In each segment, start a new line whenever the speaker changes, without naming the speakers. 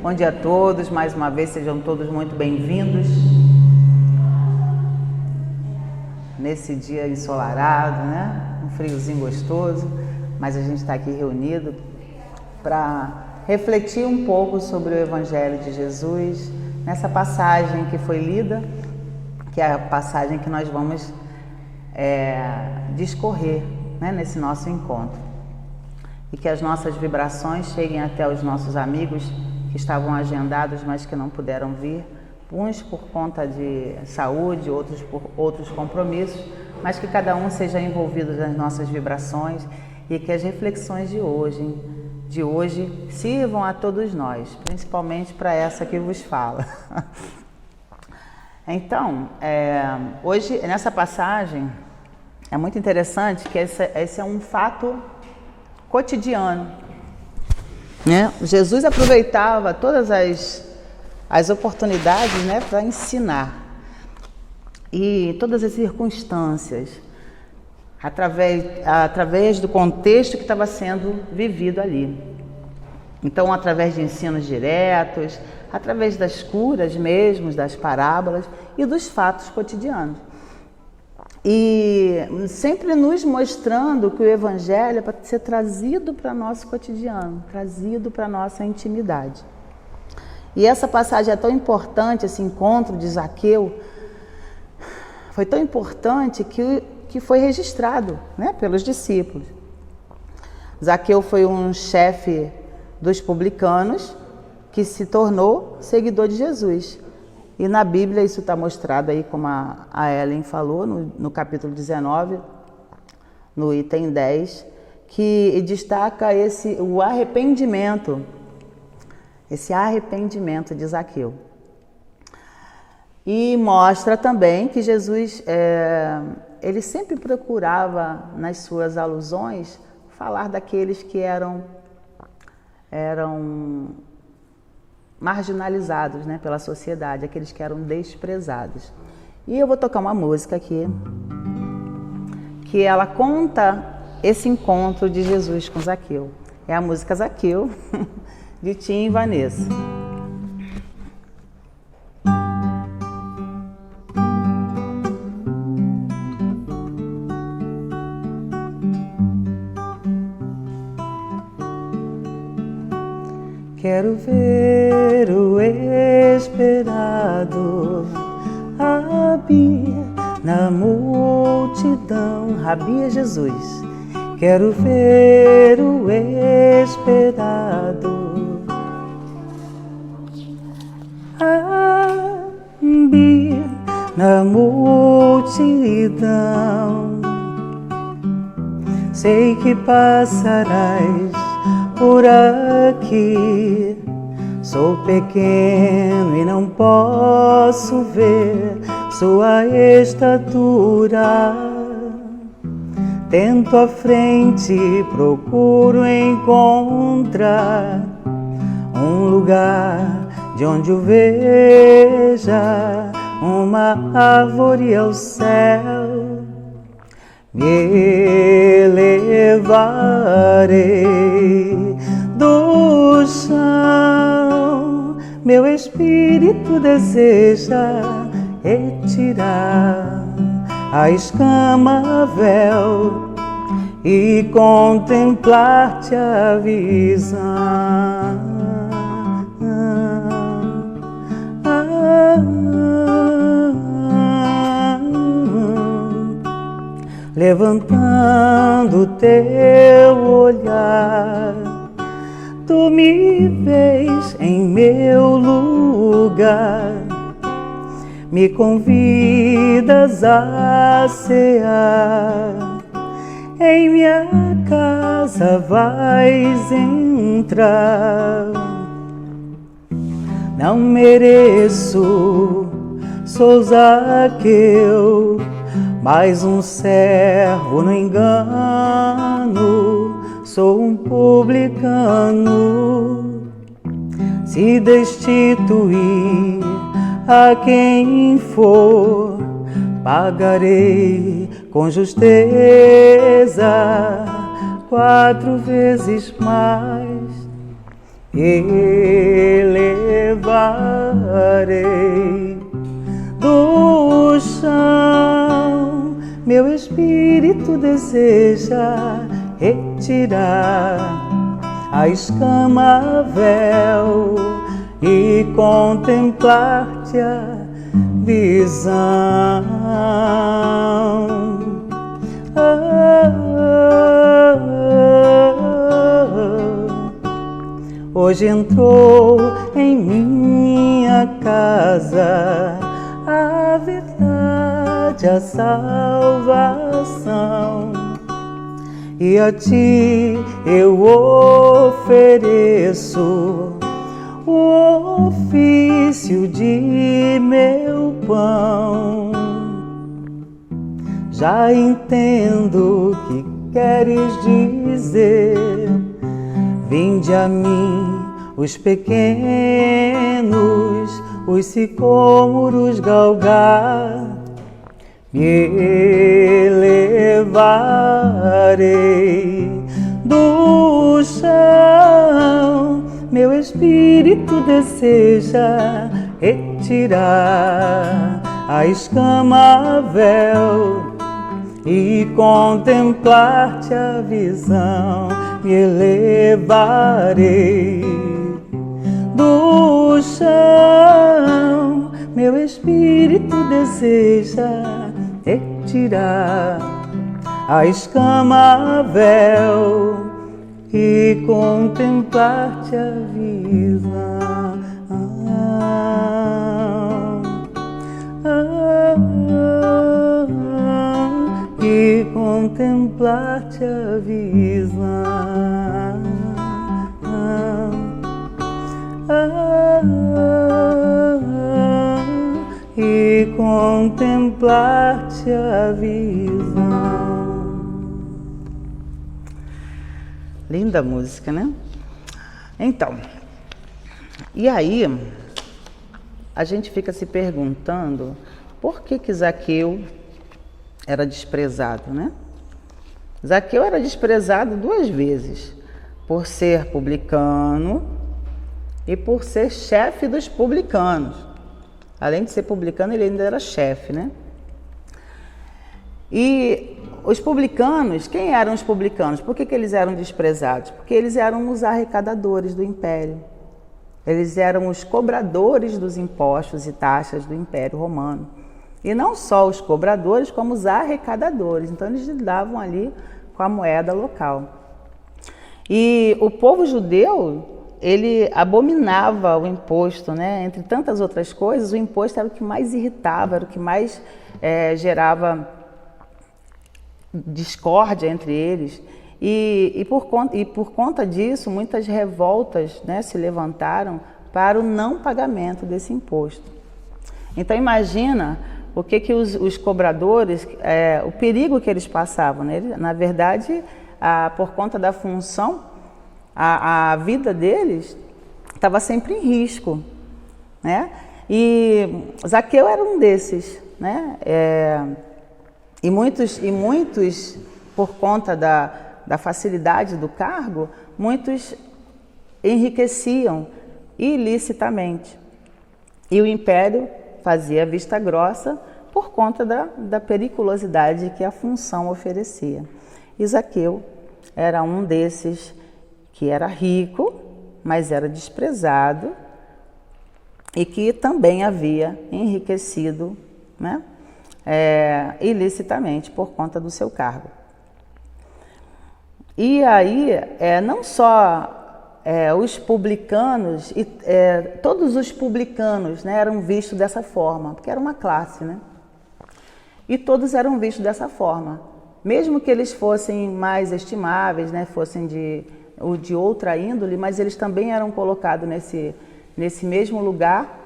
Bom dia a todos, mais uma vez sejam todos muito bem-vindos nesse dia ensolarado, né? Um friozinho gostoso, mas a gente está aqui reunido para refletir um pouco sobre o Evangelho de Jesus, nessa passagem que foi lida, que é a passagem que nós vamos discorrer, né, nesse nosso encontro. E que as nossas vibrações cheguem até os nossos amigos que estavam agendados, mas que não puderam vir, uns por conta de saúde, outros por outros compromissos, mas que cada um seja envolvido nas nossas vibrações e que as reflexões de hoje sirvam a todos nós, principalmente para essa que vos fala. Então, hoje, nessa passagem, é muito interessante que esse é um fato cotidiano, né? Jesus aproveitava todas as oportunidades, né, para ensinar, e todas as circunstâncias, através do contexto que estava sendo vivido ali. Então, através de ensinos diretos, através das curas mesmo, das parábolas e dos fatos cotidianos. E sempre nos mostrando que o Evangelho é para ser trazido para o nosso cotidiano, trazido para a nossa intimidade. E essa passagem é tão importante, esse encontro de Zaqueu, foi tão importante que foi registrado, né, pelos discípulos. Zaqueu foi um chefe dos publicanos que se tornou seguidor de Jesus. E na Bíblia isso está mostrado aí, como a Ellen falou, no capítulo 19, no item 10, que destaca o arrependimento, esse arrependimento de Zaqueu. E mostra também que Jesus, ele sempre procurava, nas suas alusões, falar daqueles que eram marginalizados, né, pela sociedade, aqueles que eram desprezados. E eu vou tocar uma música aqui, que ela conta esse encontro de Jesus com Zaqueu. É a música Zaqueu, de Tim e Vanessa. Quero ver o esperado Rabi na multidão. Rabi é Jesus. Quero ver o esperado Rabi na multidão. Sei que passarás por aqui, sou pequeno e não posso ver sua estatura. Tento à frente, procuro encontrar um lugar de onde o veja, uma árvore ao céu. Me elevarei do chão, meu espírito deseja retirar a escama véu e contemplar-te a visão. Levantando teu olhar, tu me vês em meu lugar, me convidas a cear, em minha casa vais entrar. Não mereço, sou Zaqueu, mais um servo no engano, sou um publicano. Se destituir a quem for pagarei com justeza 4 vezes mais. Elevarei do chão, meu espírito deseja retirar a escama véu e contemplar-te a visão. Hoje entrou em minha casa a verdade, a salvação, e a ti eu ofereço o ofício de meu pão. Já entendo o que queres dizer. Vinde a mim os pequenos, os sicômoros galgar, me elevarei do chão, meu espírito deseja retirar a escama véu e contemplar-te a visão. Me elevarei do chão, meu espírito deseja retirar a escama véu e contemplar-te a visão. E contemplar-te a visão. E contemplar-te a visão. Linda música, né? Então, e aí a gente fica se perguntando por que Zaqueu era desprezado, né? Zaqueu era desprezado 2 vezes, por ser publicano e por ser chefe dos publicanos. Além de ser publicano, ele ainda era chefe, né? E os publicanos, quem eram os publicanos? Por que eles eram desprezados? Porque eles eram os arrecadadores do império. Eles eram os cobradores dos impostos e taxas do Império Romano. E não só os cobradores, como os arrecadadores. Então, eles lidavam ali com a moeda local. E o povo judeu, ele abominava o imposto, né? Entre tantas outras coisas, o imposto era o que mais irritava, era o que mais gerava discórdia entre eles. E por conta disso, muitas revoltas, né, se levantaram para o não pagamento desse imposto. Então, imagina o que os cobradores, o perigo que eles passavam, né? Na verdade, por conta da função, a vida deles estava sempre em risco, né? E Zaqueu era um desses, né? E muitos, por conta da facilidade do cargo, muitos enriqueciam ilicitamente. E o império fazia vista grossa por conta da periculosidade que a função oferecia. E Zaqueu era um desses que era rico, mas era desprezado e que também havia enriquecido, né, ilicitamente por conta do seu cargo. E aí, não só os publicanos, todos os publicanos, né, eram vistos dessa forma, porque era uma classe, né? E todos eram vistos dessa forma. Mesmo que eles fossem mais estimáveis, né, fossem de outra índole, mas eles também eram colocados nesse mesmo lugar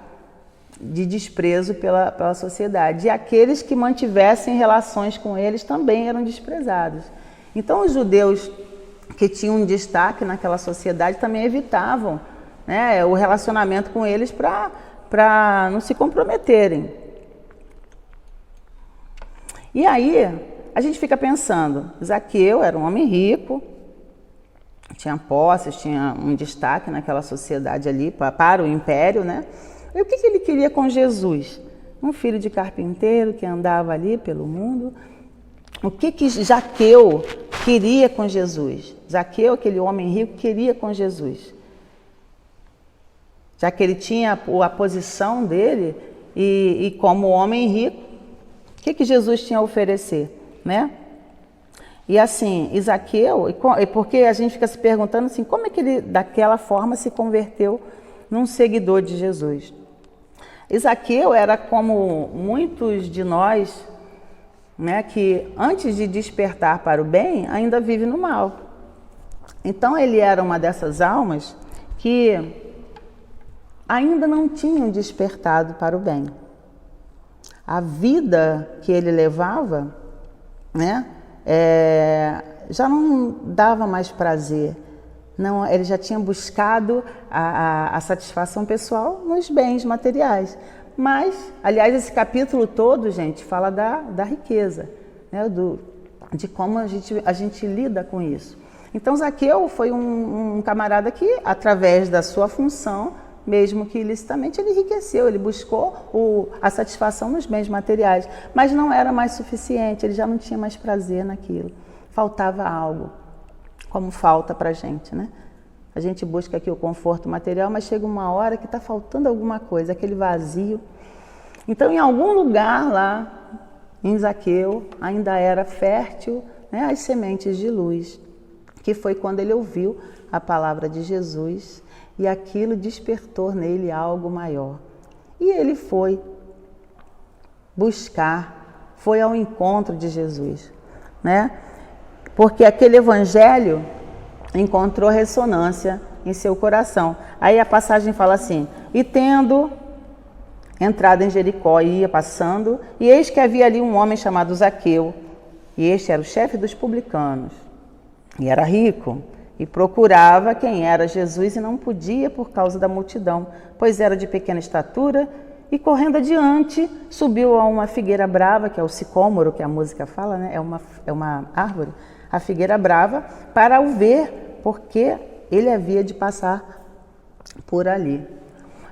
de desprezo pela sociedade. E aqueles que mantivessem relações com eles também eram desprezados. Então, os judeus que tinham um destaque naquela sociedade também evitavam, né, o relacionamento com eles para para não se comprometerem. E aí, a gente fica pensando, Zaqueu era um homem rico, tinha posses, tinha um destaque naquela sociedade ali para o império, né? E o que ele queria com Jesus? Um filho de carpinteiro que andava ali pelo mundo. O que Zaqueu queria com Jesus? Zaqueu, aquele homem rico, queria com Jesus. Já que ele tinha a posição dele e como homem rico, o que Jesus tinha a oferecer, né? E assim, Zaqueu, porque a gente fica se perguntando assim, como é que ele daquela forma se converteu num seguidor de Jesus? Zaqueu era como muitos de nós, né, que antes de despertar para o bem, ainda vive no mal. Então ele era uma dessas almas que ainda não tinham despertado para o bem. A vida que ele levava, né, já não dava mais prazer. Não, ele já tinha buscado a satisfação pessoal nos bens materiais. Mas, aliás, esse capítulo todo, gente, fala da riqueza, né, de como a gente lida com isso. Então, Zaqueu foi um camarada que, através da sua função, mesmo que ilicitamente, ele enriqueceu, ele buscou a satisfação nos bens materiais, mas não era mais suficiente, ele já não tinha mais prazer naquilo, faltava algo, como falta para a gente, né? A gente busca aqui o conforto material, mas chega uma hora que está faltando alguma coisa, aquele vazio. Então, em algum lugar lá, em Zaqueu, ainda era fértil, né, as sementes de luz, que foi quando ele ouviu a palavra de Jesus, e aquilo despertou nele algo maior. E ele foi buscar, foi ao encontro de Jesus, né? Porque aquele evangelho encontrou ressonância em seu coração. Aí a passagem fala assim, e tendo entrado em Jericó, ia passando, e eis que havia ali um homem chamado Zaqueu, e este era o chefe dos publicanos, e era rico, e procurava quem era Jesus e não podia por causa da multidão, pois era de pequena estatura, e correndo adiante, subiu a uma figueira brava, que é o sicômoro, que a música fala, né? É uma árvore, a figueira brava, para o ver, porque ele havia de passar por ali.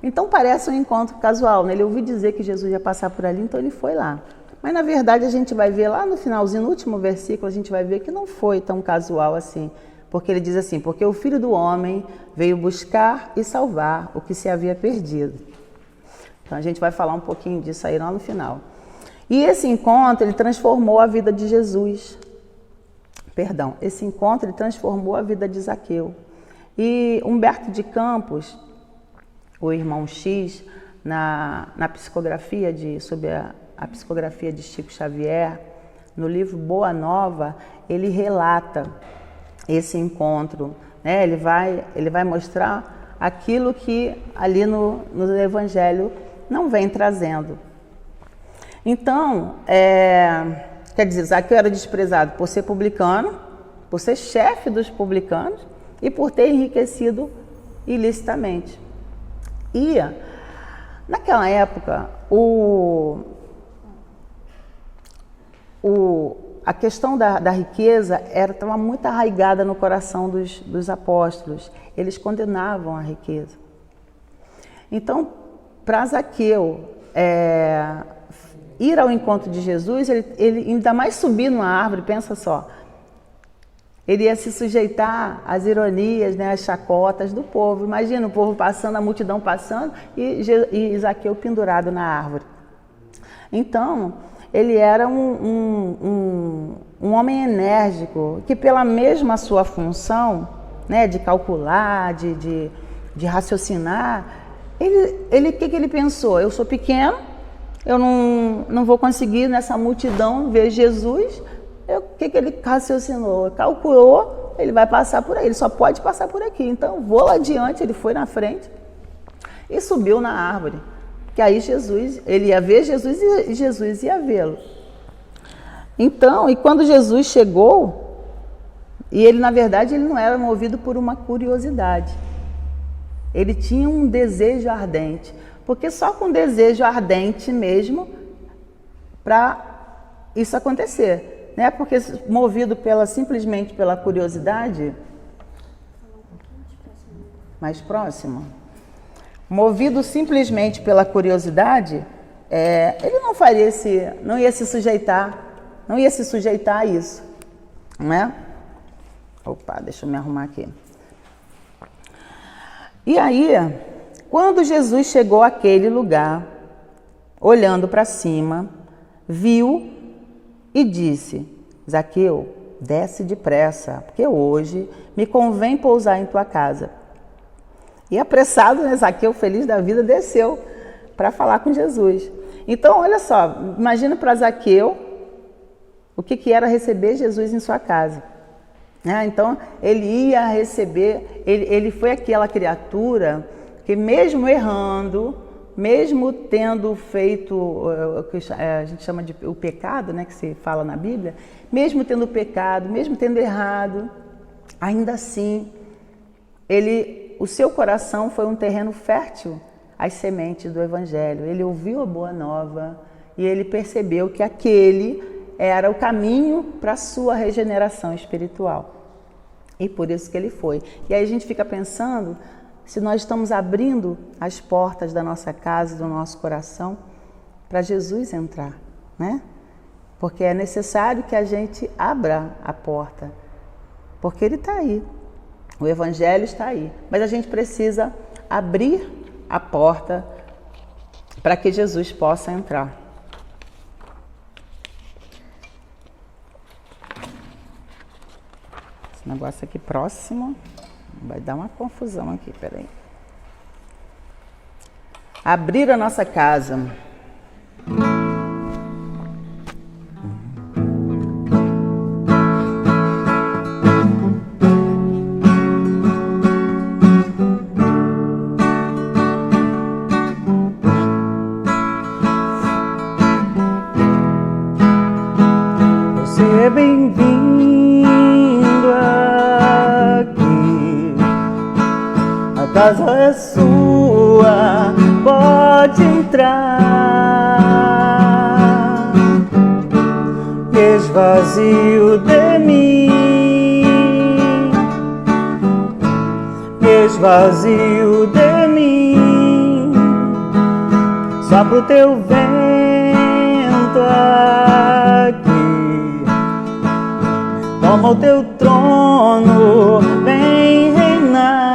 Então parece um encontro casual, né? Ele ouviu dizer que Jesus ia passar por ali, então ele foi lá. Mas na verdade a gente vai ver lá no finalzinho, no último versículo, a gente vai ver que não foi tão casual assim. Porque ele diz assim, porque o Filho do Homem veio buscar e salvar o que se havia perdido. Então a gente vai falar um pouquinho disso aí lá no final. E esse encontro, ele transformou a vida de Jesus. Esse encontro, ele transformou a vida de Zaqueu. E Humberto de Campos, o irmão X, na psicografia sobre a psicografia de Chico Xavier, no livro Boa Nova, ele relata esse encontro, né? Ele vai mostrar aquilo que ali no Evangelho não vem trazendo. Então, quer dizer, Zaqueu era desprezado por ser publicano, por ser chefe dos publicanos e por ter enriquecido ilicitamente. E, naquela época, a questão da riqueza estava muito arraigada no coração dos apóstolos. Eles condenavam a riqueza. Então, para Zaqueu ir ao encontro de Jesus, ele ainda mais subir numa árvore, pensa só, ele ia se sujeitar às ironias, né, às chacotas do povo. Imagina o povo passando, a multidão passando e Zaqueu pendurado na árvore. Então, ele era um homem enérgico, que pela mesma sua função, né, de calcular, de raciocinar, o que ele pensou? Eu sou pequeno, eu não vou conseguir nessa multidão ver Jesus. O que ele raciocinou? Calculou, ele vai passar por aí, ele só pode passar por aqui. Então, vou lá adiante, ele foi na frente e subiu na árvore. Que aí ele ia ver Jesus e Jesus ia vê-lo. Então, e quando Jesus chegou, e ele, na verdade, ele não era movido por uma curiosidade. Ele tinha um desejo ardente. Porque só com desejo ardente mesmo para isso acontecer, né? Porque movido simplesmente pela curiosidade, mais próximo, movido simplesmente pela curiosidade, ele não ia se sujeitar a isso, né? Opa, deixa eu me arrumar aqui. E aí, quando Jesus chegou àquele lugar, olhando para cima, viu e disse: Zaqueu, desce depressa, porque hoje me convém pousar em tua casa. E apressado, né, Zaqueu, feliz da vida, desceu para falar com Jesus. Então, olha só, imagina para Zaqueu o que era receber Jesus em sua casa. Então, ele ia receber, ele foi aquela criatura que mesmo errando, mesmo tendo feito o que a gente chama de o pecado, né, que se fala na Bíblia, mesmo tendo pecado, mesmo tendo errado, ainda assim, o seu coração foi um terreno fértil às sementes do Evangelho. Ele ouviu a boa nova e ele percebeu que aquele era o caminho para a sua regeneração espiritual. E por isso que ele foi. E aí a gente fica pensando se nós estamos abrindo as portas da nossa casa, do nosso coração, para Jesus entrar, né? Porque é necessário que a gente abra a porta, porque ele está aí. O Evangelho está aí, mas a gente precisa abrir a porta para que Jesus possa entrar. Esse negócio aqui próximo vai dar uma confusão aqui, peraí. Abrir a nossa casa.
Você é bem-vindo aqui. A casa é sua, pode entrar. Me esvazio de mim, me esvazio de mim. Sopra o teu vento aqui. Toma o teu trono, vem reinar.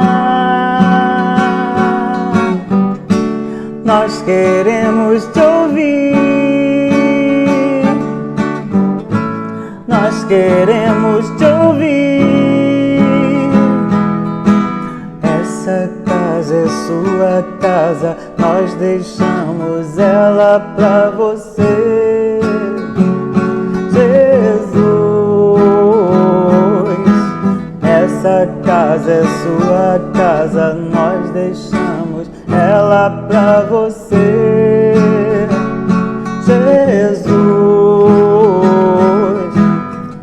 Nós queremos te ouvir. Nós queremos te ouvir. Essa casa é sua casa, nós deixamos ela pra você, Jesus. Essa casa é sua casa, nós deixamos ela pra você, Jesus.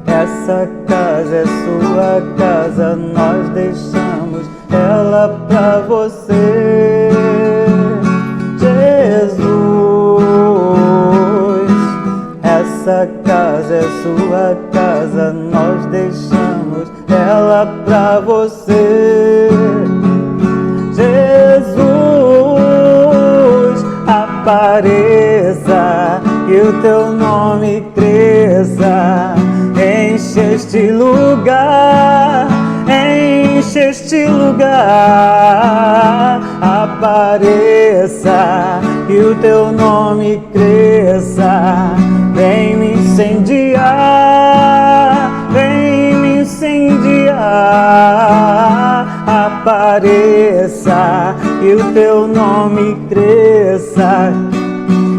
Essa casa é sua casa, nós deixamos ela pra você, Jesus. Essa casa é sua casa, nós deixamos ela pra você, Jesus. Apareça e o teu nome cresça, enche este lugar, enche este lugar. Apareça e o teu nome cresça, vem me incendiar, vem me incendiar. Apareça e o teu nome cresça,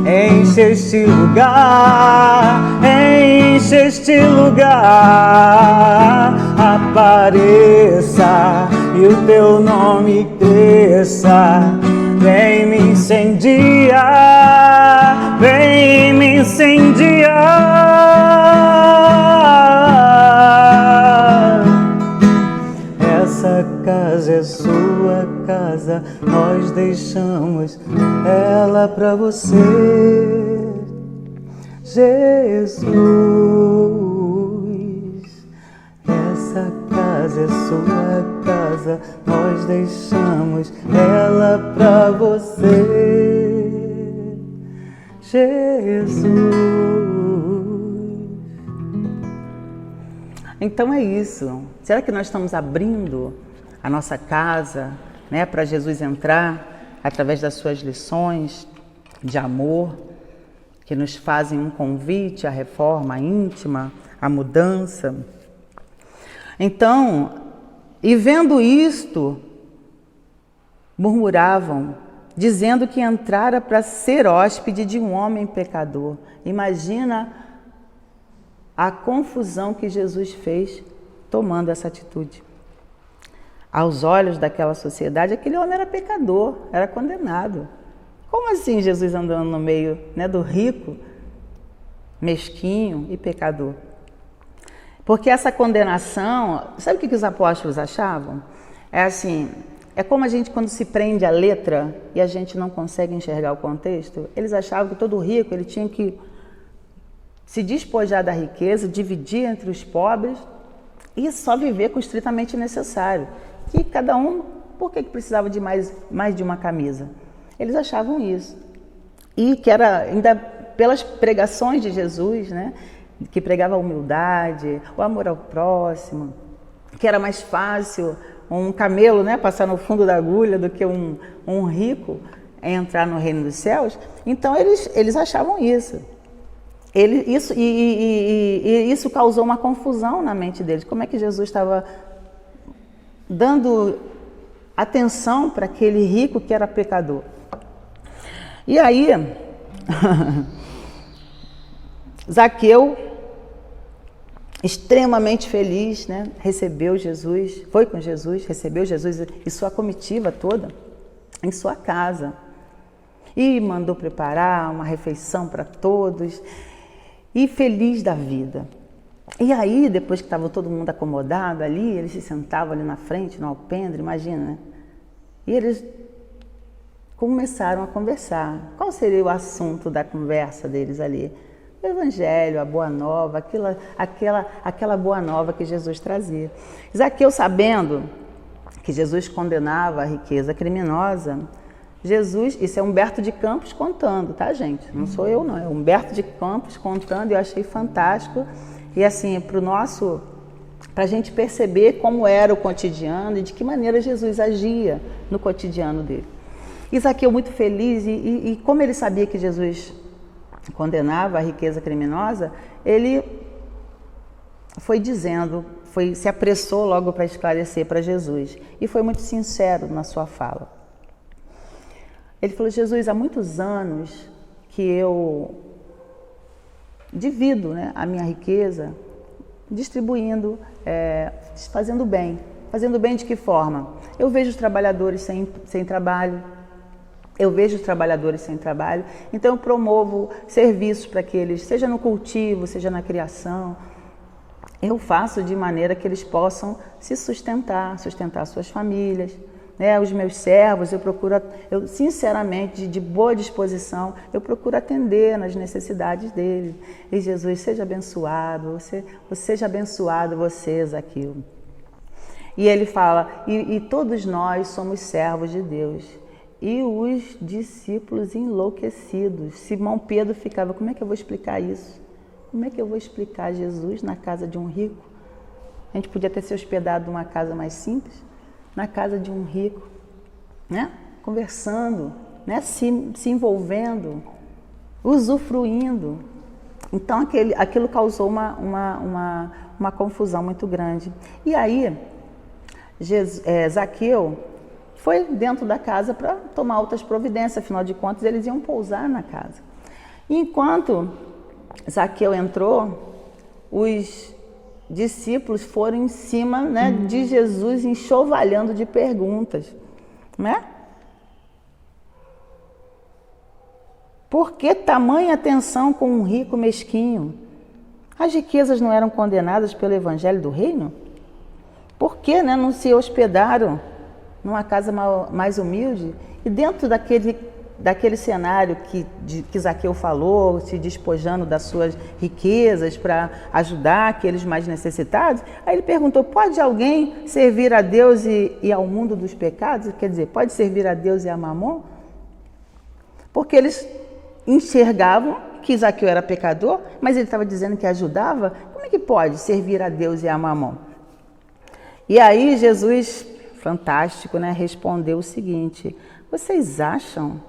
enche este lugar, enche este lugar. Apareça e o teu nome cresça, vem me incendiar, vem me incendiar. Essa casa é sua casa, nós deixamos ela pra você, Jesus. Essa casa é sua casa, nós deixamos ela pra você, Jesus.
Então é isso. Será que nós estamos abrindo a nossa casa, né, para Jesus entrar através das suas lições de amor, que nos fazem um convite à reforma íntima, à mudança? Então, e vendo isto, murmuravam, dizendo que entrara para ser hóspede de um homem pecador. Imagina a confusão que Jesus fez tomando essa atitude. Aos olhos daquela sociedade, aquele homem era pecador, era condenado. Como assim Jesus andando no meio, né, do rico, mesquinho e pecador? Porque essa condenação, sabe o que os apóstolos achavam? É assim, é como a gente quando se prende à letra e a gente não consegue enxergar o contexto. Eles achavam que todo rico ele tinha que se despojar da riqueza, dividir entre os pobres e só viver com o estritamente necessário. Que cada um, por que precisava de mais de uma camisa? Eles achavam isso. E que era, ainda pelas pregações de Jesus, né, que pregava a humildade, o amor ao próximo, que era mais fácil um camelo, né, passar no fundo da agulha do que um rico entrar no reino dos céus. Então eles achavam isso. Isso causou uma confusão na mente deles. Como é que Jesus estava dando atenção para aquele rico que era pecador? E aí, Zaqueu, extremamente feliz, né, recebeu Jesus, foi com Jesus, recebeu Jesus e sua comitiva toda em sua casa. E mandou preparar uma refeição para todos. E feliz da vida. E aí, depois que estava todo mundo acomodado ali, eles se sentavam ali na frente, no alpendre, imagina, né? E eles começaram a conversar. Qual seria o assunto da conversa deles ali? O Evangelho, a Boa Nova, aquela Boa Nova que Jesus trazia. Zaqueu, sabendo que Jesus condenava a riqueza criminosa, Jesus, isso é Humberto de Campos contando, tá, gente? Não sou eu, não. É Humberto de Campos contando e eu achei fantástico. E assim, para a gente perceber como era o cotidiano e de que maneira Jesus agia no cotidiano dele. E Zaqueu muito feliz e como ele sabia que Jesus condenava a riqueza criminosa, ele se apressou logo para esclarecer para Jesus. E foi muito sincero na sua fala. Ele falou: Jesus, há muitos anos que eu divido, né, a minha riqueza, distribuindo, fazendo bem. Fazendo bem de que forma? Eu vejo os trabalhadores sem trabalho, então eu promovo serviços para que eles, seja no cultivo, seja na criação, eu faço de maneira que eles possam se sustentar suas famílias. Né, os meus servos, eu sinceramente, de boa disposição, eu procuro atender nas necessidades deles. E Jesus, seja abençoado, seja abençoado você, Zaqueu. E ele fala, e todos nós somos servos de Deus. E os discípulos enlouquecidos. Simão Pedro ficava, como é que eu vou explicar isso? Como é que eu vou explicar Jesus na casa de um rico? A gente podia ter se hospedado numa casa mais simples, na casa de um rico, né? Conversando, né? se envolvendo, usufruindo. Então aquilo causou uma confusão muito grande. E aí, Zaqueu foi dentro da casa para tomar outras providências, afinal de contas eles iam pousar na casa. E enquanto Zaqueu entrou, os discípulos foram em cima, né, de Jesus, enxovalhando de perguntas, né? Por que tamanha atenção com um rico mesquinho? As riquezas não eram condenadas pelo Evangelho do Reino? Por que, né, não se hospedaram numa casa mais humilde? E dentro daquele daquele cenário que Zaqueu falou, se despojando das suas riquezas para ajudar aqueles mais necessitados, aí ele perguntou, pode alguém servir a Deus e ao mundo dos pecados? Quer dizer, pode servir a Deus e a Mamon? Porque eles enxergavam que Zaqueu era pecador, mas ele estava dizendo que ajudava. Como é que pode servir a Deus e a Mamon? E aí Jesus, fantástico, né, respondeu o seguinte, vocês acham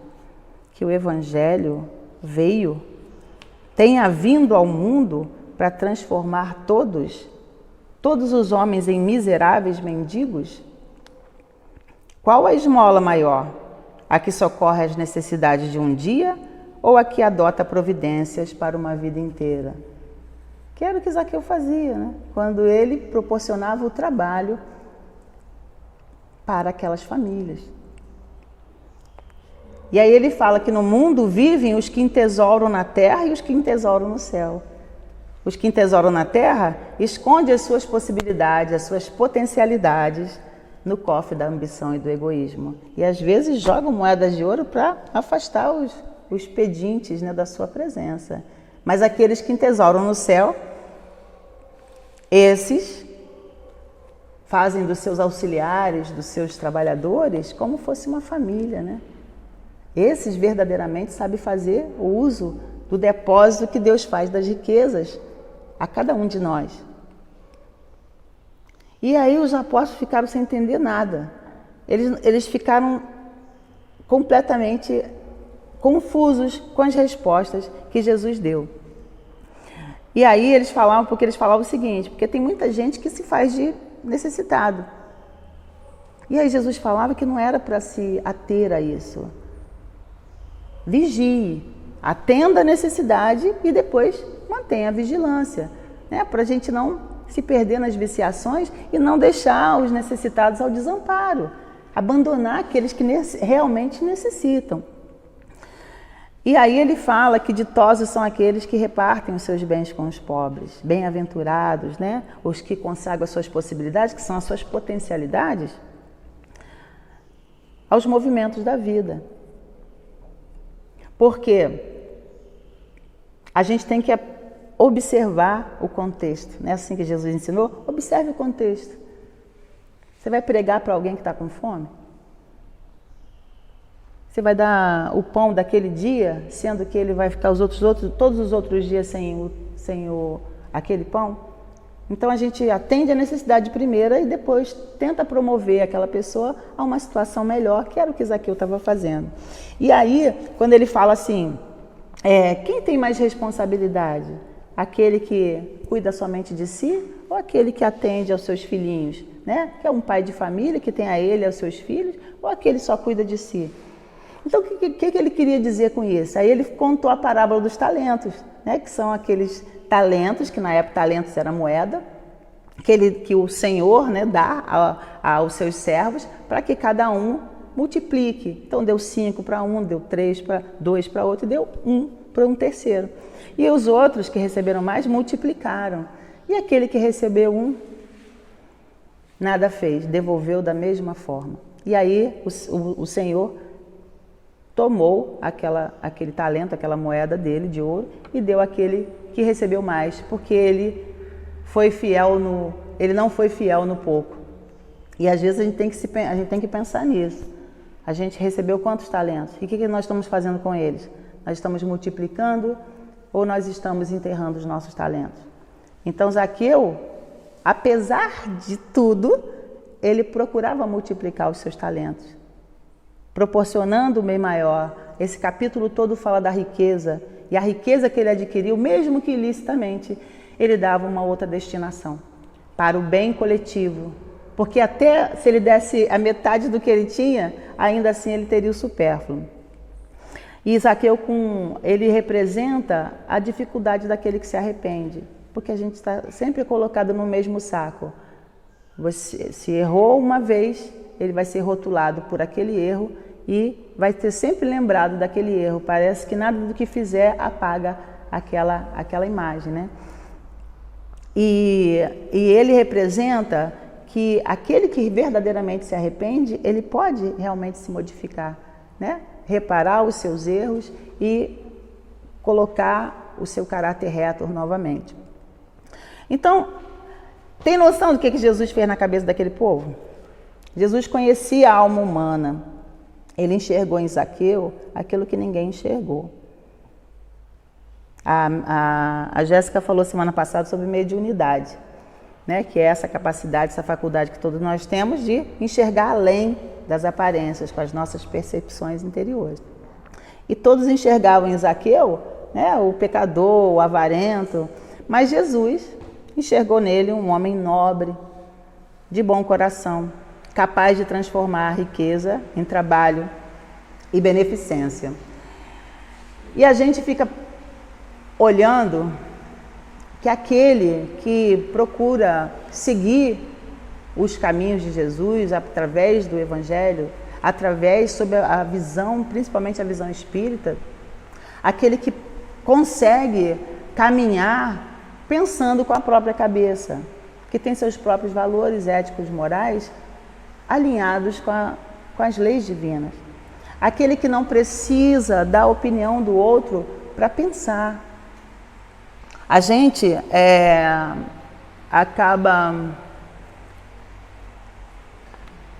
que o Evangelho tenha vindo ao mundo para transformar todos os homens em miseráveis mendigos? Qual a esmola maior? A que socorre as necessidades de um dia ou a que adota providências para uma vida inteira? Que era o que Zaqueu fazia, né? Quando ele proporcionava o trabalho para aquelas famílias. E aí ele fala que no mundo vivem os que entesouram na terra e os que entesouram no céu. Os que entesouram na terra escondem as suas possibilidades, as suas potencialidades no cofre da ambição e do egoísmo. E às vezes jogam moedas de ouro para afastar os pedintes, né, da sua presença. Mas aqueles que entesouram no céu, esses fazem dos seus auxiliares, dos seus trabalhadores, como fosse uma família, né? Esses verdadeiramente sabem fazer o uso do depósito que Deus faz das riquezas a cada um de nós. E aí os apóstolos ficaram sem entender nada. Eles ficaram completamente confusos com as respostas que Jesus deu. E aí eles falavam o seguinte, porque tem muita gente que se faz de necessitado. E aí Jesus falava que não era para se ater a isso. Vigie, atenda a necessidade e depois mantenha a vigilância, né? Para a gente não se perder nas viciações e não deixar os necessitados ao desamparo, abandonar aqueles que realmente necessitam. E aí ele fala que ditosos são aqueles que repartem os seus bens com os pobres, bem-aventurados, né? Os que consagram as suas possibilidades, que são as suas potencialidades, aos movimentos da vida. Porque a gente tem que observar o contexto, não é assim que Jesus ensinou? Observe o contexto. Você vai pregar para alguém que está com fome? Você vai dar o pão daquele dia, sendo que ele vai ficar todos os outros dias sem aquele pão? Então a gente atende a necessidade primeira e depois tenta promover aquela pessoa a uma situação melhor, que era o que Zaqueu estava fazendo. E aí, quando ele fala assim, quem tem mais responsabilidade? Aquele que cuida somente de si ou aquele que atende aos seus filhinhos, né? Que é um pai de família que tem a ele e aos seus filhos, ou aquele que só cuida de si? Então, o que ele queria dizer com isso? Aí ele contou a parábola dos talentos, né? Que são aqueles talentos, que na época talentos era moeda, que o Senhor, né, dá aos seus servos para que cada um multiplique. Então deu 5 para um, deu 3 para 2 para outro e deu 1 para um terceiro. E os outros que receberam mais multiplicaram. E aquele que recebeu 1, nada fez, devolveu da mesma forma. E aí o Senhor tomou aquele talento, aquela moeda dele de ouro e deu àquele que recebeu mais, porque ele não foi fiel no pouco. E às vezes a gente tem que pensar nisso. A gente recebeu quantos talentos? E o que nós estamos fazendo com eles? Nós estamos multiplicando ou nós estamos enterrando os nossos talentos? Então Zaqueu, apesar de tudo, ele procurava multiplicar os seus talentos, proporcionando um bem maior. Esse capítulo todo fala da riqueza, e a riqueza que ele adquiriu, mesmo que ilicitamente, ele dava uma outra destinação, para o bem coletivo. Porque até se ele desse a metade do que ele tinha, ainda assim ele teria o supérfluo. E Zaqueu, ele representa a dificuldade daquele que se arrepende, porque a gente está sempre colocado no mesmo saco. Você se errou uma vez, ele vai ser rotulado por aquele erro e vai ser sempre lembrado daquele erro. Parece que nada do que fizer apaga aquela imagem, né? E ele representa que aquele que verdadeiramente se arrepende, ele pode realmente se modificar, né? reparar os seus erros e colocar o seu caráter reto novamente. Então, tem noção do que Jesus fez na cabeça daquele povo? Jesus conhecia a alma humana. Ele enxergou em Zaqueu aquilo que ninguém enxergou. A Jéssica falou semana passada sobre mediunidade, né? Que é essa capacidade, essa faculdade que todos nós temos de enxergar além das aparências, com as nossas percepções interiores. E todos enxergavam em Zaqueu, né, o pecador, o avarento, mas Jesus enxergou nele um homem nobre, de bom coração, capaz de transformar a riqueza em trabalho e beneficência. E a gente fica olhando que aquele que procura seguir os caminhos de Jesus através do Evangelho, através, sob a visão, principalmente a visão espírita, aquele que consegue caminhar pensando com a própria cabeça, que tem seus próprios valores éticos, morais, alinhados com as leis divinas. Aquele que não precisa da opinião do outro para pensar. A gente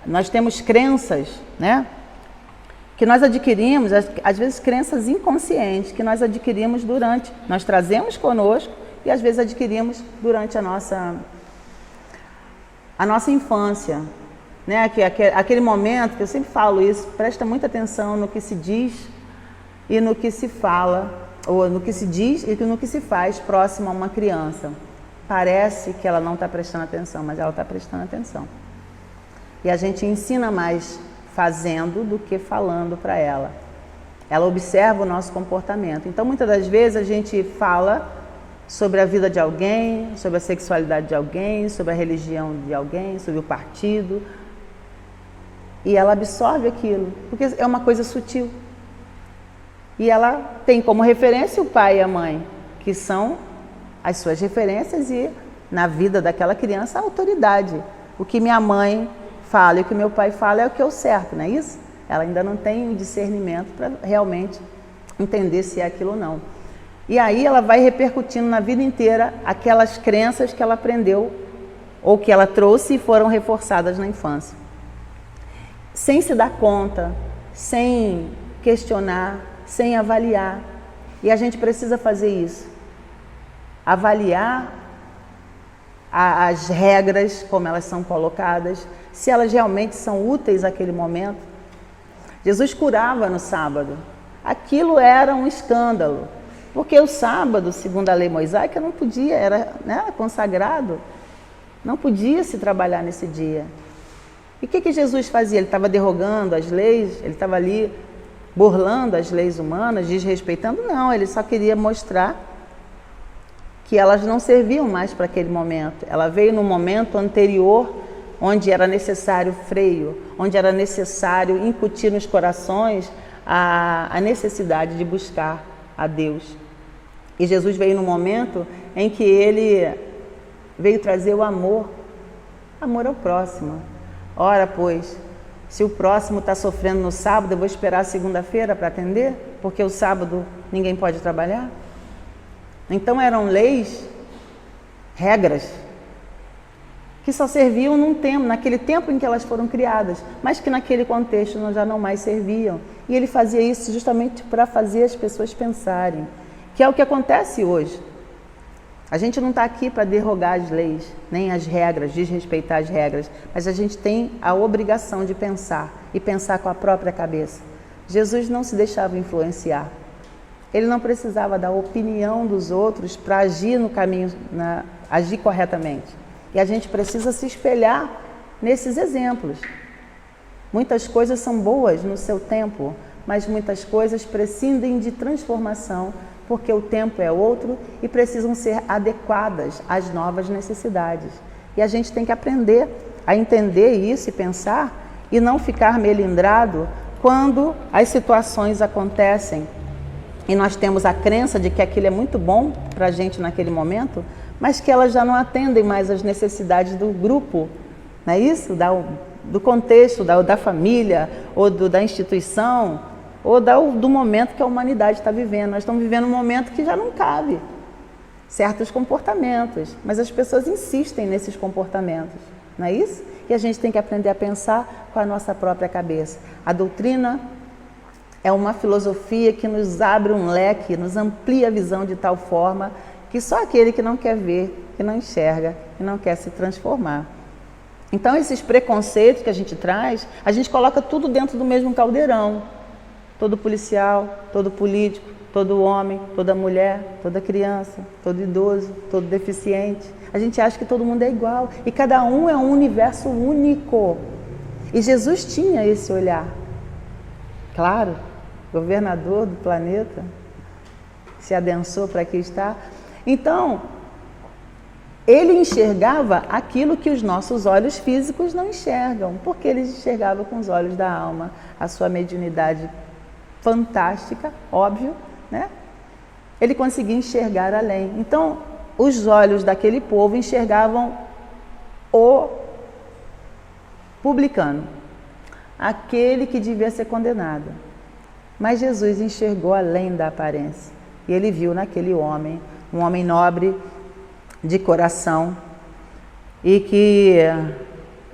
nós temos crenças, né? Que nós adquirimos, às vezes crenças inconscientes, que nós adquirimos nós trazemos conosco e às vezes adquirimos durante a nossa infância, né? Aquele momento, que eu sempre falo isso, presta muita atenção no que se diz e no que se fala, ou no que se diz e no que se faz próximo a uma criança. Parece que ela não está prestando atenção, mas ela está prestando atenção. E a gente ensina mais fazendo do que falando para ela. Ela observa o nosso comportamento. Então, muitas das vezes, a gente fala sobre a vida de alguém, sobre a sexualidade de alguém, sobre a religião de alguém, sobre o partido. E ela absorve aquilo, porque é uma coisa sutil. E ela tem como referência o pai e a mãe, que são as suas referências e, na vida daquela criança, a autoridade. O que minha mãe fala e o que meu pai fala é o que é o certo, não é isso? Ela ainda não tem discernimento para realmente entender se é aquilo ou não. E aí ela vai repercutindo na vida inteira aquelas crenças que ela aprendeu ou que ela trouxe e foram reforçadas na infância. Sem se dar conta, sem questionar, sem avaliar. E a gente precisa fazer isso. Avaliar as regras, como elas são colocadas, se elas realmente são úteis àquele momento. Jesus curava no sábado. Aquilo era um escândalo, porque o sábado, segundo a lei mosaica, não podia, era, né, consagrado, não podia se trabalhar nesse dia. E o que Jesus fazia? Ele estava derrogando as leis, ele estava ali burlando as leis humanas, desrespeitando? Não, ele só queria mostrar que elas não serviam mais para aquele momento. Ela veio no momento anterior, onde era necessário freio, onde era necessário incutir nos corações a necessidade de buscar a Deus. E Jesus veio no momento em que ele veio trazer o amor ao próximo. Ora, pois, se o próximo está sofrendo no sábado, eu vou esperar a segunda-feira para atender? Porque o sábado ninguém pode trabalhar? Então eram leis, regras, que só serviam naquele tempo em que elas foram criadas, mas que naquele contexto já não mais serviam. E ele fazia isso justamente para fazer as pessoas pensarem, que é o que acontece hoje. A gente não está aqui para derrogar as leis, nem as regras, desrespeitar as regras, mas a gente tem a obrigação de pensar, e pensar com a própria cabeça. Jesus não se deixava influenciar. Ele não precisava da opinião dos outros para agir no caminho, agir corretamente. E a gente precisa se espelhar nesses exemplos. Muitas coisas são boas no seu tempo, mas muitas coisas prescindem de transformação, porque o tempo é outro e precisam ser adequadas às novas necessidades. E a gente tem que aprender a entender isso e pensar e não ficar melindrado quando as situações acontecem e nós temos a crença de que aquilo é muito bom para a gente naquele momento, mas que elas já não atendem mais às necessidades do grupo, não é isso? Do contexto, da família ou da instituição, ou do momento que a humanidade está vivendo. Nós estamos vivendo um momento que já não cabe certos comportamentos, mas as pessoas insistem nesses comportamentos, não é isso? E a gente tem que aprender a pensar com a nossa própria cabeça. A doutrina é uma filosofia que nos abre um leque, nos amplia a visão de tal forma que só aquele que não quer ver, que não enxerga, que não quer se transformar. Então, esses preconceitos que a gente traz, a gente coloca tudo dentro do mesmo caldeirão. Todo policial, todo político, todo homem, toda mulher, toda criança, todo idoso, todo deficiente. A gente acha que todo mundo é igual e cada um é um universo único. E Jesus tinha esse olhar. Claro, governador do planeta, se adensou para aqui estar. Então, ele enxergava aquilo que os nossos olhos físicos não enxergam, porque ele enxergava com os olhos da alma, a sua mediunidade fantástica, óbvio, né? Ele conseguia enxergar além. Então, os olhos daquele povo enxergavam o publicano, aquele que devia ser condenado. Mas Jesus enxergou além da aparência. E ele viu naquele homem, um homem nobre, de coração, e que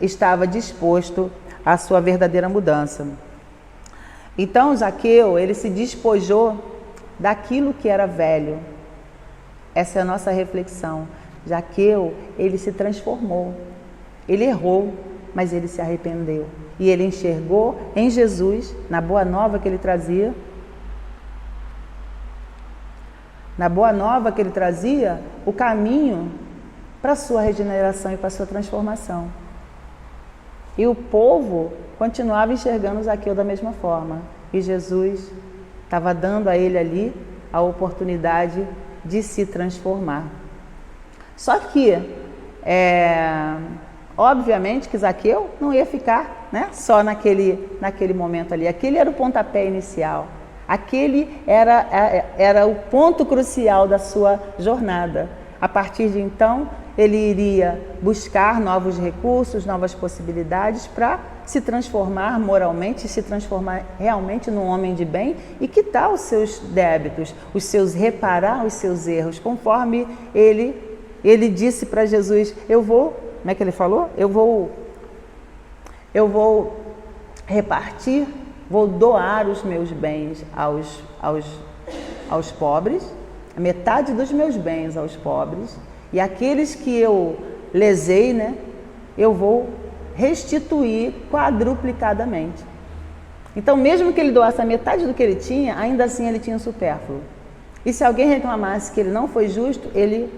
estava disposto à sua verdadeira mudança. Então, Zaqueu, ele se despojou daquilo que era velho. Essa é a nossa reflexão. Zaqueu, ele se transformou. Ele errou, mas ele se arrependeu. E ele enxergou em Jesus, na boa nova que ele trazia, o caminho para a sua regeneração e para a sua transformação. E o povo continuava enxergando Zaqueu da mesma forma. E Jesus estava dando a ele ali a oportunidade de se transformar. Só que, obviamente que Zaqueu não ia ficar, né, só naquele momento ali. Aquele era o pontapé inicial. Aquele era o ponto crucial da sua jornada. A partir de então, ele iria buscar novos recursos, novas possibilidades para se transformar moralmente, se transformar realmente num homem de bem e quitar os seus débitos, reparar os seus erros, conforme ele disse para Jesus, como é que ele falou? Eu vou repartir, vou doar os meus bens aos pobres, a metade dos meus bens aos pobres, e aqueles que eu lesei, né, eu vou restituir quadruplicadamente. Então, mesmo que ele doasse a metade do que ele tinha, ainda assim ele tinha supérfluo. E se alguém reclamasse que ele não foi justo, ele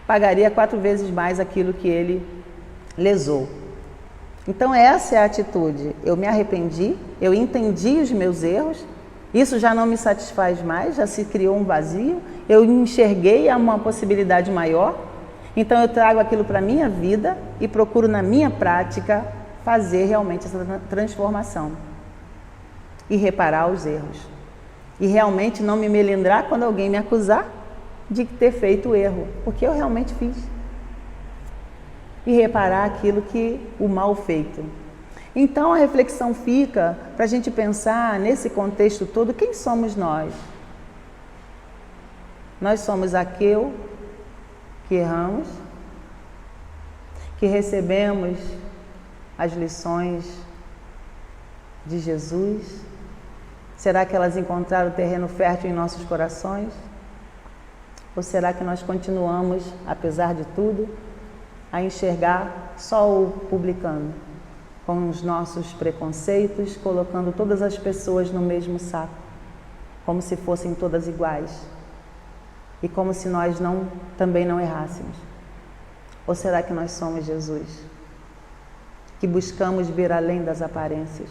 pagaria 4 vezes mais aquilo que ele lesou. Então, essa é a atitude. Eu me arrependi, eu entendi os meus erros, isso já não me satisfaz mais, já se criou um vazio, eu enxerguei uma possibilidade maior, então eu trago aquilo para a minha vida e procuro na minha prática fazer realmente essa transformação e reparar os erros. E realmente não me melindrar quando alguém me acusar de ter feito o erro, porque eu realmente fiz. E reparar aquilo o mal feito. Então a reflexão fica para a gente pensar nesse contexto todo, quem somos nós? Nós somos Zaqueu, que erramos, que recebemos as lições de Jesus. Será que elas encontraram terreno fértil em nossos corações? Ou será que nós continuamos, apesar de tudo, a enxergar só o publicano, com os nossos preconceitos, colocando todas as pessoas no mesmo saco, como se fossem todas iguais, e como se nós também não errássemos? Ou será que nós somos Jesus, que buscamos ver além das aparências,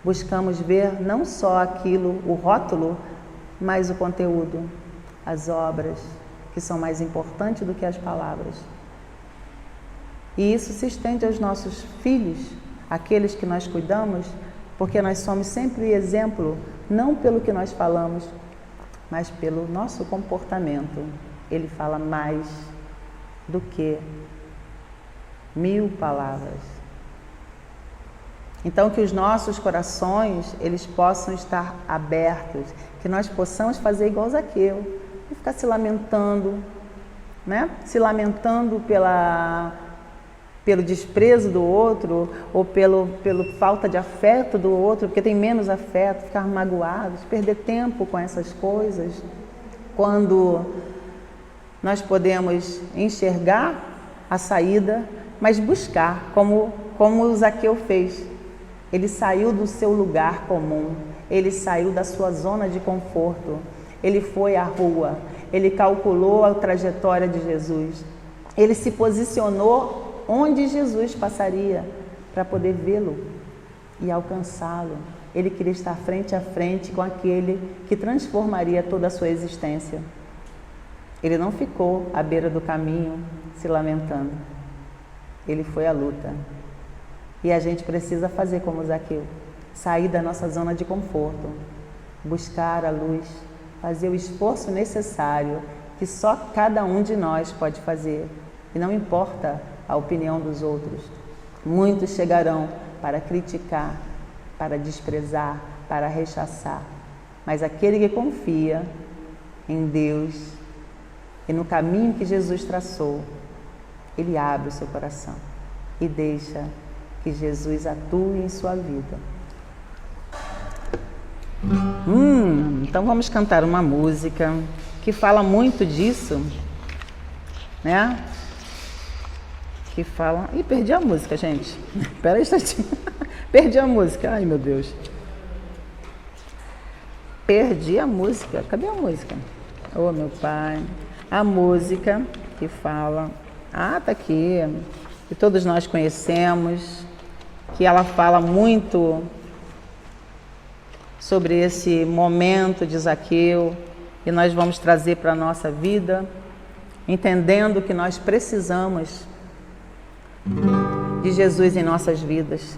buscamos ver não só aquilo, o rótulo, mas o conteúdo, as obras, que são mais importantes do que as palavras? E isso se estende aos nossos filhos, aqueles que nós cuidamos, porque nós somos sempre exemplo, não pelo que nós falamos, mas pelo nosso comportamento. Ele fala mais do que 1000 palavras. Então, que os nossos corações, eles possam estar abertos, que nós possamos fazer igual Zaqueu, e ficar se lamentando, né? Se lamentando pelo desprezo do outro, ou pelo falta de afeto do outro, porque tem menos afeto, ficar magoados, perder tempo com essas coisas, quando nós podemos enxergar a saída, mas buscar, como o Zaqueu fez. Ele saiu do seu lugar comum, ele saiu da sua zona de conforto, ele foi à rua, ele calculou a trajetória de Jesus, ele se posicionou onde Jesus passaria para poder vê-lo e alcançá-lo. Ele queria estar frente a frente com aquele que transformaria toda a sua existência. Ele não ficou à beira do caminho se lamentando, ele foi à luta. E a gente precisa fazer como Zaqueu, sair da nossa zona de conforto, buscar a luz, fazer o esforço necessário que só cada um de nós pode fazer. E não importa a opinião dos outros. Muitos chegarão para criticar, para desprezar, para rechaçar. Mas aquele que confia em Deus e no caminho que Jesus traçou, ele abre o seu coração e deixa que Jesus atue em sua vida. Então vamos cantar uma música que fala muito disso, né? Que fala... Ih, perdi a música, gente. Espera aí um instantinho. Perdi a música. Ai, meu Deus. Perdi a música. Cadê a música? Oh, meu pai. A música que fala... Ah, tá aqui. Que todos nós conhecemos. Que ela fala muito sobre esse momento de Zaqueu. E nós vamos trazer para a nossa vida, entendendo que nós precisamos de Jesus em nossas vidas.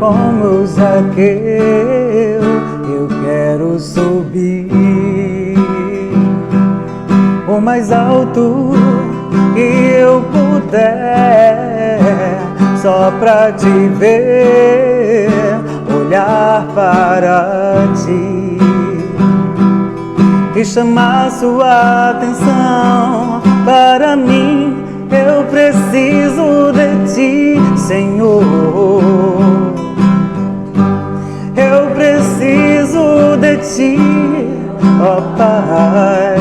Como Zaqueu, eu quero subir o mais alto que eu puder, só pra te ver, olhar para ti e chamar sua atenção. Para mim, eu preciso de ti, Senhor. Eu preciso de ti, ó Pai.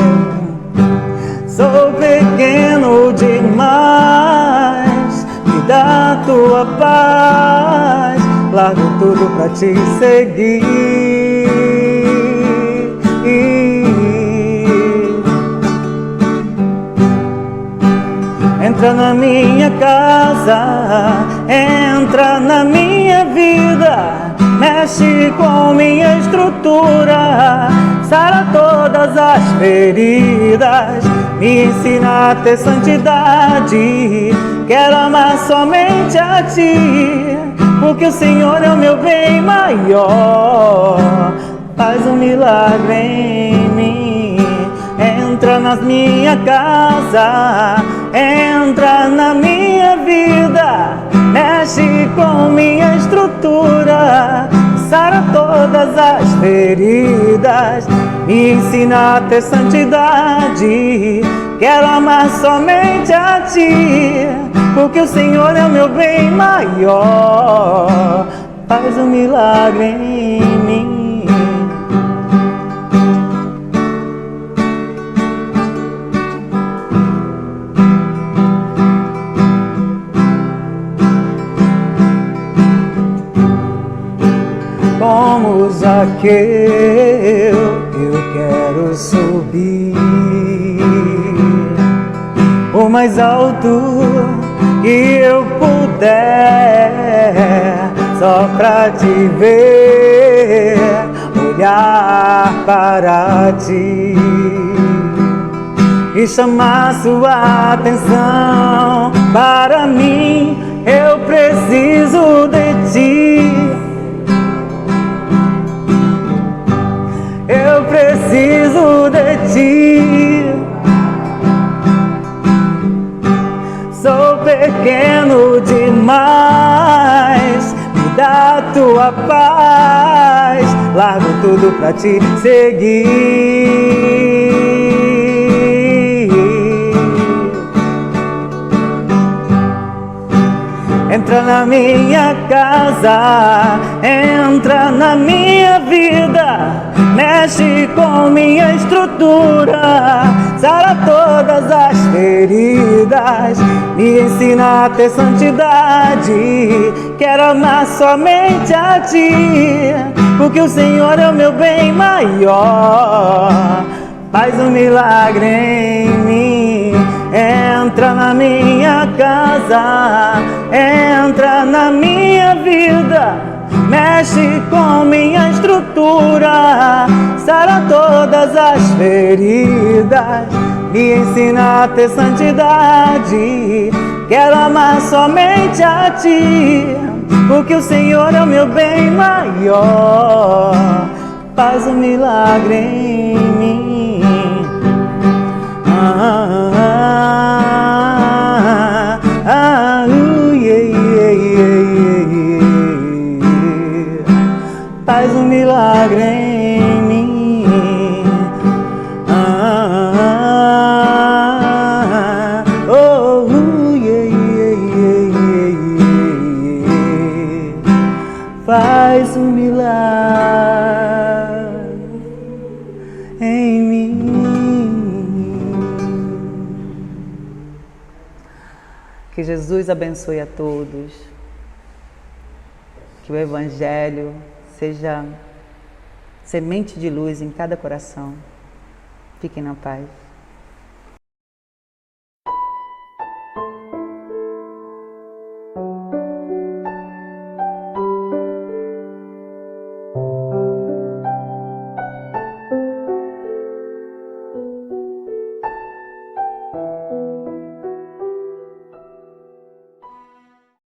Sou pequeno demais, me dá tua paz. Largo tudo pra te seguir. Entra na minha casa, entra na minha vida, mexe com minha estrutura, sara todas as feridas, me ensina a ter santidade. Quero amar somente a ti, porque o Senhor é o meu bem maior. Faz um milagre em mim. Entra na minha casa, entra na minha vida, mexe com minha estrutura, sara todas as feridas, me ensina a ter santidade. Quero amar somente a ti, porque o Senhor é o meu bem maior. Faz um milagre em mim. Como Zaqueu, eu quero subir o mais alto que eu puder, só pra te ver, olhar para ti e chamar sua atenção. Para mim, Eu preciso de ti. Eu preciso de ti. Sou pequeno demais, me dá tua paz. Largo tudo pra te seguir. Entra na minha casa, entra na minha vida, mexe com minha estrutura, sara todas as feridas, me ensina a ter santidade. Quero amar somente a ti, porque o Senhor é o meu bem maior. Faz um milagre em mim. Entra na minha casa, entra na minha vida, mexe com minha estrutura, sara todas as feridas, me ensina a ter santidade. Quero amar somente a ti, porque o Senhor é o meu bem maior. Faz um milagre em mim. Faz um milagre em mim. Faz um milagre em mim. Que Jesus abençoe a todos. Que o Evangelho seja semente de luz em cada coração. Fiquem na paz.